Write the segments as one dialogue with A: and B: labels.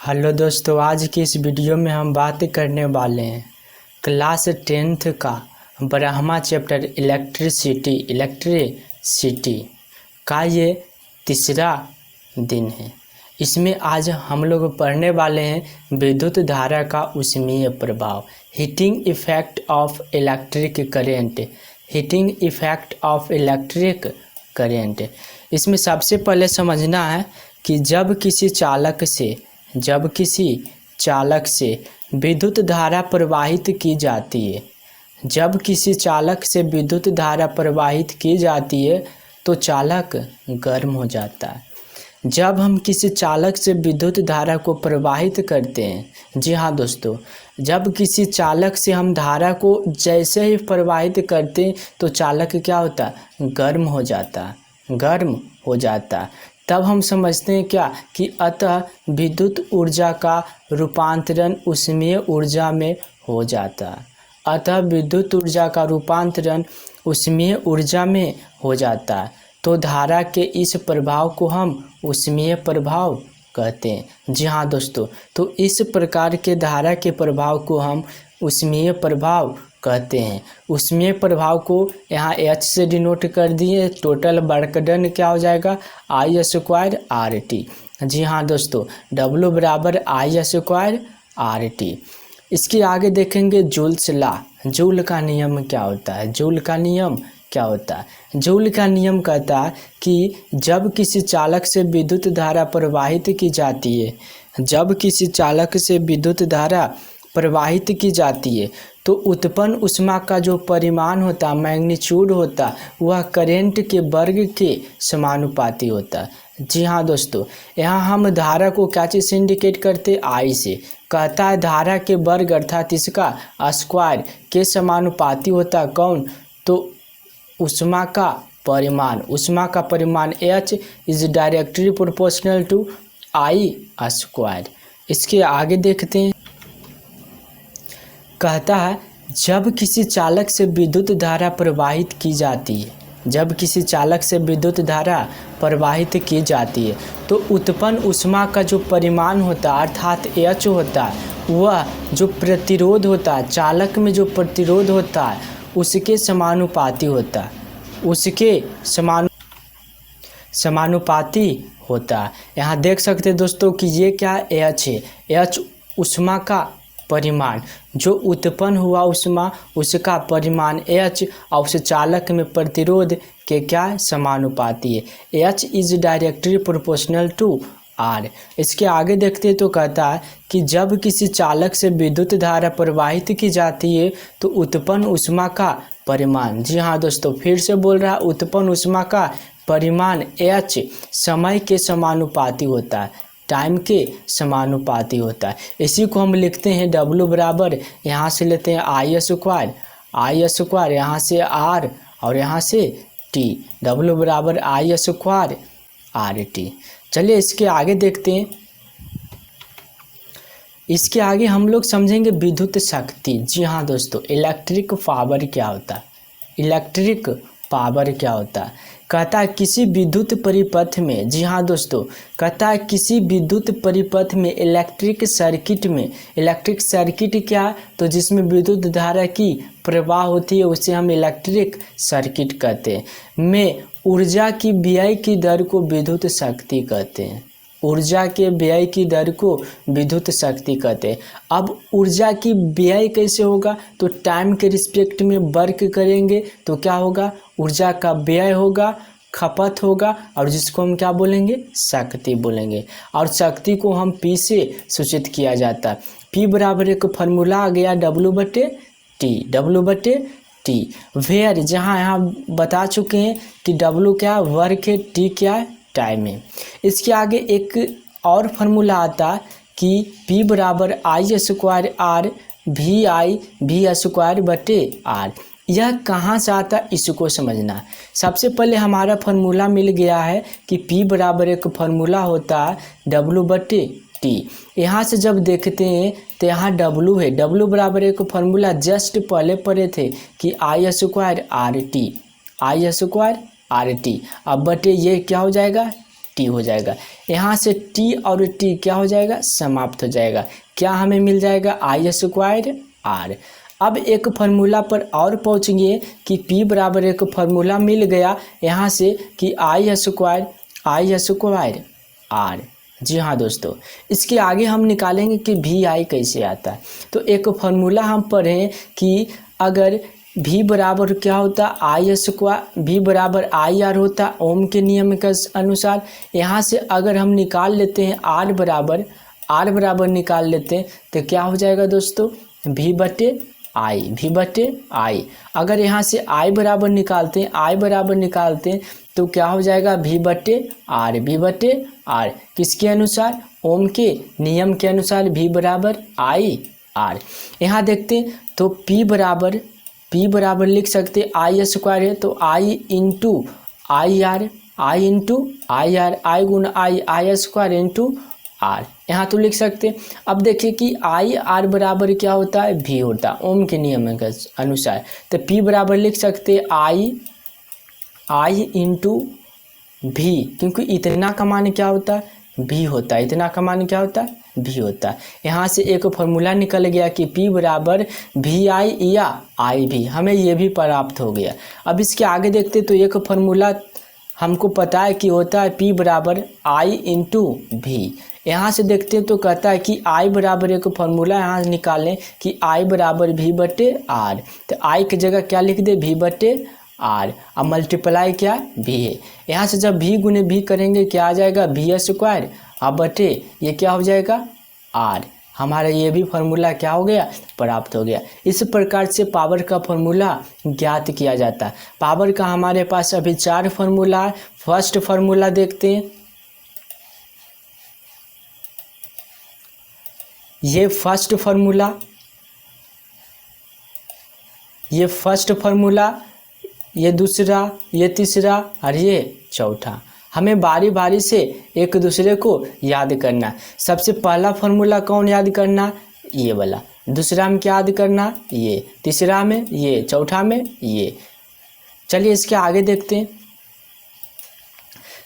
A: Hello दोस्तों, आज की इस वीडियो में हम बात करने वाले हैं क्लास 10th का ब्रह्मा चैप्टर इलेक्ट्रिसिटी का ये तीसरा दिन है। इसमें आज हम लोग पढ़ने वाले हैं विद्युत धारा का ऊष्मीय प्रभाव, heating effect of electric current. इसमें सबसे पहले समझना है कि जब किसी चालक से विद्युत धारा प्रवाहित की जाती है, तो चालक गर्म हो जाता है। जब हम किसी चालक से विद्युत धारा को प्रवाहित करते हैं, जी हाँ दोस्तों, जब किसी चालक से हम धारा को जैसे ही प्रवाहित करते हैं तो चालक क्या होता है, गर्म हो जाता है। तब हम समझते हैं क्या कि अतः विद्युत ऊर्जा का रूपांतरण ऊष्मीय ऊर्जा में हो जाता है। तो धारा के इस प्रभाव को हम ऊष्मीय प्रभाव कहते हैं। जी हाँ दोस्तों, तो इस प्रकार के धारा के प्रभाव को हम ऊष्मीय प्रभाव कहते हैं। ऊष्मीय प्रभाव को यहाँ H से डिनोट कर दिए। टोटल वर्क डन क्या हो जाएगा, I² RT। जी हाँ दोस्तों, W बराबर I² RT। इसके आगे देखेंगे जूल्स लॉ। जूल का नियम क्या होता है? जूल का नियम कहता है कि जब किसी चालक से विद्युत धारा प्रवाहित की जाती है तो उत्पन्न ऊष्मा का जो परिमाण होता है, मैग्नीट्यूड होता है, वह करंट के वर्ग के समानुपाती होता है। जी हाँ दोस्तों, यहाँ हम धारा को क्या चीज़ से इंडिकेट करते, I से। कहता है धारा के वर्ग अर्थात इसका स्क्वायर के समानुपाती होता है कौन, तो ऊष्मा का परिमाण H is directly proportional to I²। इसके आगे देखते हैं, कहता है जब किसी चालक से विद्युत धारा प्रवाहित की जाती है तो उत्पन्न ऊष्मा का जो परिमाण होता है अर्थात H होता है, वह जो प्रतिरोध होता है, चालक में जो प्रतिरोध होता है उसके समानुपाती होता है। यहाँ देख सकते हैं दोस्तों कि ये क्या H है। H ऊष्मा का परिमाण, जो उत्पन्न हुआ ऊष्मा उसका परिमाण H और उस चालक में प्रतिरोध के क्या समानुपाती है। H is directly proportional to R। इसके आगे देखते हैं तो कहता है कि जब किसी चालक से विद्युत धारा प्रवाहित की जाती है तो उत्पन्न ऊष्मा का परिमाण, जी हाँ दोस्तों, फिर से बोल रहा है, उत्पन्न ऊष्मा का परिमाण H समय के समानुपाती होता है, टाइम के समानुपाती होता है। इसी को हम लिखते हैं W बराबर, यहाँ से लेते हैं I², यहाँ से R और यहाँ से T। W बराबर I² RT। चलिए इसके आगे देखते हैं। इसके आगे हम लोग समझेंगे विद्युत शक्ति। जी हाँ दोस्तों, इलेक्ट्रिक पावर क्या होता है। कहता है किसी विद्युत परिपथ में, जी हाँ दोस्तों, कहता है किसी विद्युत परिपथ में इलेक्ट्रिक सर्किट क्या, तो जिसमें विद्युत धारा की प्रवाह होती है उसे हम इलेक्ट्रिक सर्किट कहते हैं, में ऊर्जा की व्यय की दर को विद्युत शक्ति कहते हैं। अब ऊर्जा की व्यय कैसे होगा, तो टाइम के रिस्पेक्ट में वर्क करेंगे तो क्या होगा, ऊर्जा का व्यय होगा, खपत होगा, और जिसको हम क्या बोलेंगे, शक्ति बोलेंगे। और शक्ति को हम P से सूचित किया जाता है। P बराबर एक फार्मूला आ गया W/T। वेयर, जहाँ यहाँ बता चुके हैं कि W क्या वर्क है, T क्या है, टाइम है। इसके आगे एक और फार्मूला आता है कि P बराबर I² R V²/R। यह कहाँ से आता है, इसको समझना। सबसे पहले हमारा फार्मूला मिल गया है कि P बराबर एक फार्मूला होता है W/T। यहाँ से जब देखते हैं तो यहाँ W है। W बराबर एक फार्मूला जस्ट पहले पढ़े थे कि I² RT। अब बटे ये क्या हो जाएगा, टी हो जाएगा। यहाँ से टी और टी क्या हो जाएगा, समाप्त हो जाएगा। क्या हमें मिल जाएगा, आई स्क्वायर आर। अब एक फार्मूला पर और पहुँचेंगे कि P बराबर एक फार्मूला मिल गया यहाँ से कि आई स्क्वायर आर। जी हाँ दोस्तों, इसके आगे हम निकालेंगे कि वी आई कैसे आता है। तो एक फार्मूला हम पढ़ें कि अगर V बराबर क्या होता है, आई स्क्वायर, V बराबर आई आर होता है ओम के नियम के अनुसार। यहाँ से अगर हम निकाल लेते हैं आर बराबर निकाल लेते हैं तो क्या हो जाएगा दोस्तों, V बटे आई। अगर यहाँ से आई बराबर निकालते हैं तो क्या हो जाएगा, V बटे आर। किसके अनुसार, ओम के नियम के अनुसार V बराबर आई आर। यहाँ देखते हैं तो P बराबर लिख सकते आई स्क्वायर है तो I into I R, I गुना आई स्क्वायर इंटू आर, यहाँ तो लिख सकते हैं। अब देखिए कि आई आर बराबर क्या होता है, V होता है ओम के नियम के अनुसार। तो P बराबर लिख सकते आई इंटू V, क्योंकि इतना का मान क्या होता है, V होता है। इतना का मान क्या होता है, V होता है। यहाँ से एक फॉर्मूला निकल गया कि P बराबर VI या IV, हमें ये भी प्राप्त हो गया। अब इसके आगे देखते तो एक फार्मूला हमको पता है कि होता है P बराबर I इंटू V। यहाँ से देखते हैं तो कहता है कि I बराबर एक फार्मूला यहाँ निकालें कि I बराबर V बटे R। तो I की जगह क्या लिख दे, V बटे R। अब मल्टीप्लाई क्या, V है। यहाँ से जब V गुने V करेंगे क्या आ जाएगा, V स्क्वायर। अब बटे ये क्या हो जाएगा, R। हमारा ये भी फार्मूला क्या हो गया, प्राप्त हो गया। इस प्रकार से पावर का फार्मूला ज्ञात किया जाता है। पावर का हमारे पास अभी 4 फार्मूला है। फर्स्ट फार्मूला देखते हैं। ये फर्स्ट फार्मूला, ये दूसरा, ये तीसरा और ये चौथा। हमें बारी बारी से एक दूसरे को याद करना। सबसे पहला फार्मूला कौन याद करना, ये वाला। दूसरा में क्या याद करना, ये। तीसरा में ये, चौथा में ये। चलिए इसके आगे देखते हैं।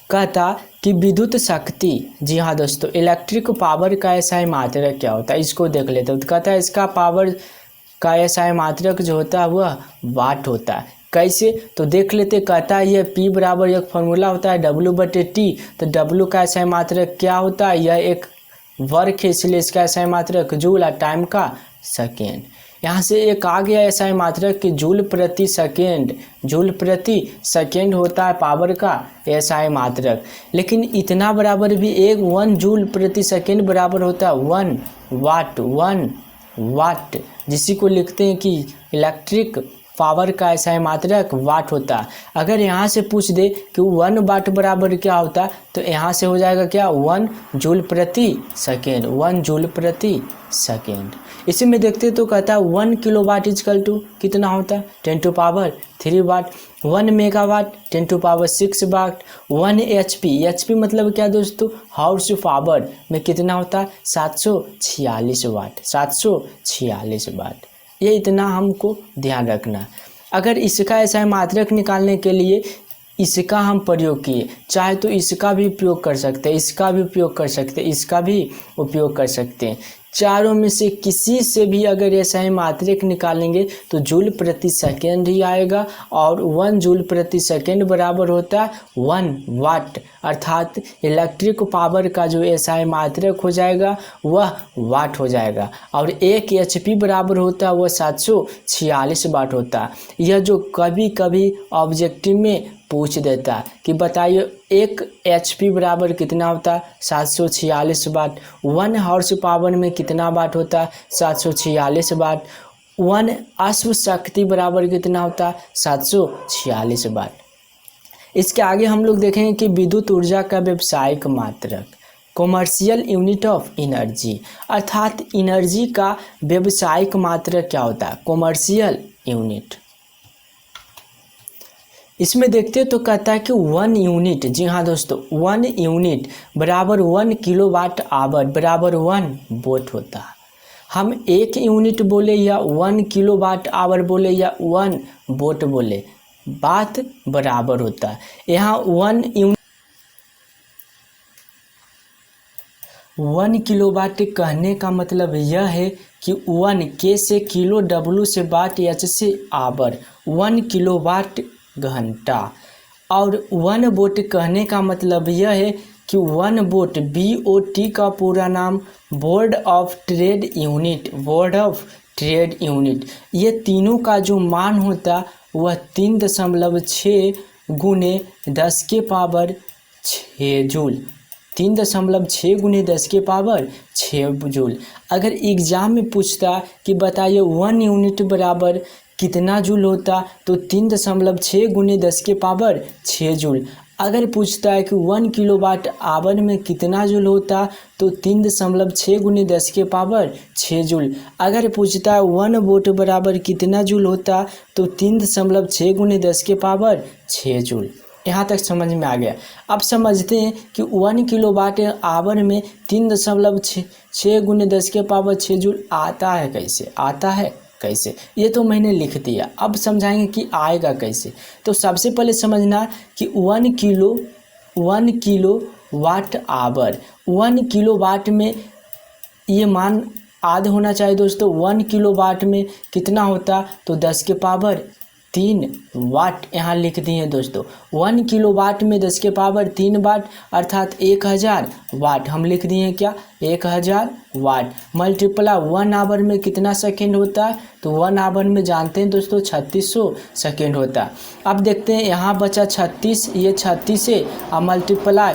A: कहता कि विद्युत शक्ति, जी हाँ दोस्तों, इलेक्ट्रिक पावर का ऐसा मात्रक क्या होता है, इसको देख लेते हैं। तो कहता है इसका पावर का ऐसा मात्रक जो होता है वह वाट होता है। कैसे, तो देख लेते। कहता है ये P बराबर एक फार्मूला होता है W बटे T। तो W का ऐसा मात्रक क्या होता है, यह एक वर्क है, इसलिए इसका ऐसा मात्रक जूल और टाइम का सेकेंड। यहाँ से एक आ गया ऐसा मात्रक कि जूल प्रति सेकेंड होता है पावर का ऐसा मात्रक। लेकिन इतना बराबर भी 1 जूल प्रति सेकेंड बराबर होता है 1 वाट, जिसी को लिखते हैं कि इलेक्ट्रिक पावर का ऐसा मात्रक वाट होता है। अगर यहाँ से पूछ दे कि 1 वाट बराबर क्या होता है, तो यहाँ से हो जाएगा क्या, 1 जूल प्रति सेकेंड। इसी में देखते तो कहता है 1 किलोवाट इजकल टू कितना होता है, 10 to power 3 watt. 1 megawatt 10 to power 6 watt. 1 HP मतलब क्या दोस्तों, हाउस पावर में कितना होता है, 746 वाट। ये इतना हमको ध्यान रखना। अगर इसका ऐसा मात्रक निकालने के लिए इसका हम प्रयोग किए, चाहे तो इसका भी उपयोग कर सकते हैं, इसका भी उपयोग कर सकते हैं। चारों में से किसी से भी अगर ऐसा ही मात्रक निकालेंगे तो जूल प्रति सेकेंड ही आएगा। और 1 जूल प्रति सेकेंड बराबर होता है 1 वाट, अर्थात इलेक्ट्रिक पावर का जो ऐसा मात्रक हो जाएगा वह वाट हो जाएगा। और 1 HP बराबर होता है वह 746 वाट होता है। यह जो कभी कभी ऑब्जेक्टिव में पूछ देता है कि बताइए 1 HP बराबर कितना होता है, 746 वाट। 1 हॉर्स पावर में कितना वाट होता है, 746 वाट। 1 अश्व शक्ति बराबर कितना होता है, 746 वाट। इसके आगे हम लोग देखेंगे कि विद्युत ऊर्जा का व्यावसायिक मात्रक, कॉमर्शियल यूनिट ऑफ एनर्जी, अर्थात एनर्जी का व्यावसायिक मात्रक क्या होता है, कॉमर्शियल यूनिट। इसमें देखते तो कहता है कि 1 यूनिट, जी हाँ दोस्तों, 1 यूनिट बराबर 1 किलोवाट आवर बराबर 1 वोल्ट होता है। हम 1 यूनिट बोले या 1 किलोवाट आवर बोले या 1 वोल्ट बोले, बात बराबर होता है। यहाँ 1 यूनिट 1 किलोवाट कहने का मतलब यह है कि 1 के से किलो, W से वाट, H से आवर, 1 किलोवाट घंटा। और 1 वोट कहने का मतलब यह है कि 1 वोट, BOT का पूरा नाम board of trade unit, board of trade unit. ये तीनों का जो मान होता वह 3.6 गुने 10 के पावर 6 जूल, 3.6 गुने 10 के पावर 6 जूल। अगर एग्जाम में पूछता कि बताइए 1 यूनिट बराबर कितना जूल होता, तो 3.6 गुने 10 के पावर 6 जूल। अगर पूछता है कि 1 किलोवाट आवर में कितना जूल होता, तो 3.6 गुने 10 के पावर 6 जूल। अगर पूछता है 1 वोट बराबर कितना जूल होता, तो 3.6 गुने 10 के पावर 6 जूल। यहाँ तक समझ में आ गया। अब समझते हैं कि 1 किलोवाट आवर में 3.6 गुने 10 के पावर 6 जूल आता है कैसे, आता है कैसे, ये तो मैंने लिख दिया। अब समझाएंगे कि आएगा कैसे। तो सबसे पहले समझना कि 1 kilowatt hour, 1 kilowatt में ये मान आध होना चाहिए दोस्तों। 1 किलो वाट में कितना होता, तो 10 के पावर 3 वाट यहाँ लिख दिए दोस्तों। 1 किलो वाट में 10 के पावर 3 वाट अर्थात 1000 वाट हम लिख दिए क्या, 1000 वाट। मल्टीप्लाई 1 आवर में कितना सेकेंड होता है, तो 1 आवर में जानते हैं दोस्तों 3600 सेकेंड होता है। अब देखते हैं यहाँ बचा 36, ये 36 है। अब मल्टीप्लाई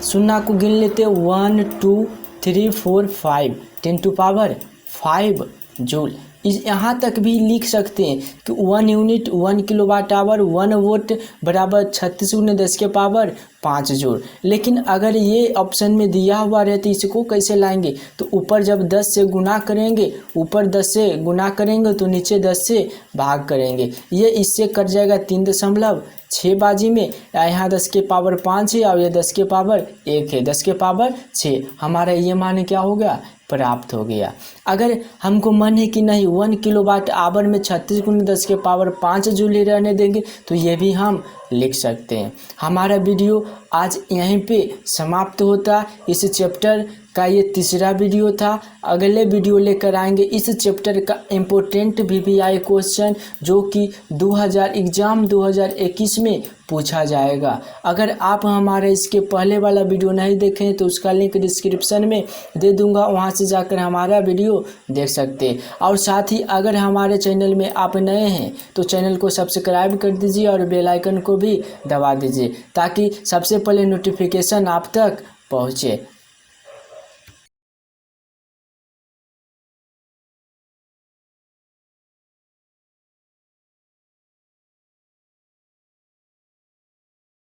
A: शून्य को गिन लेते हैं 1 2 3 4 5, 10 टू पावर 5 जूल। यहाँ तक भी लिख सकते हैं कि 1 यूनिट 1 किलोवाट आवर, 1 वोट बराबर 36 गुने 10 के पावर 5 जूल। लेकिन अगर ये ऑप्शन में दिया हुआ रहे तो इसको कैसे लाएंगे, तो ऊपर जब 10 से गुना करेंगे, ऊपर 10 से गुना करेंगे तो नीचे 10 से भाग करेंगे। ये इससे कट जाएगा 3.6 बाजी में। यहाँ 10 के पावर 5 है और ये 10 के पावर 1 है, 10 के पावर 6। हमारा ये मान क्या हो गया, प्राप्त हो गया। अगर हमको मन है कि नहीं 1 किलोवाट आवर में 36 गुने 10 के पावर 5 जूल ही रहने देंगे, तो ये भी हम लिख सकते हैं। हमारा वीडियो आज यहीं पे समाप्त होता। इस चैप्टर का ये तीसरा वीडियो था। अगले वीडियो लेकर आएंगे इस चैप्टर का इम्पोर्टेंट VVI क्वेश्चन, जो कि 2021 में पूछा जाएगा। अगर आप हमारे इसके पहले वाला वीडियो नहीं देखें तो उसका लिंक डिस्क्रिप्शन में दे दूंगा, वहां से जाकर हमारा वीडियो देख सकते हैं। और साथ ही अगर हमारे चैनल में आप नए हैं तो चैनल को सब्सक्राइब कर दीजिए और बेल आइकन को भी दबा दीजिए, ताकि सबसे पहले नोटिफिकेशन आप तक पहुँचे।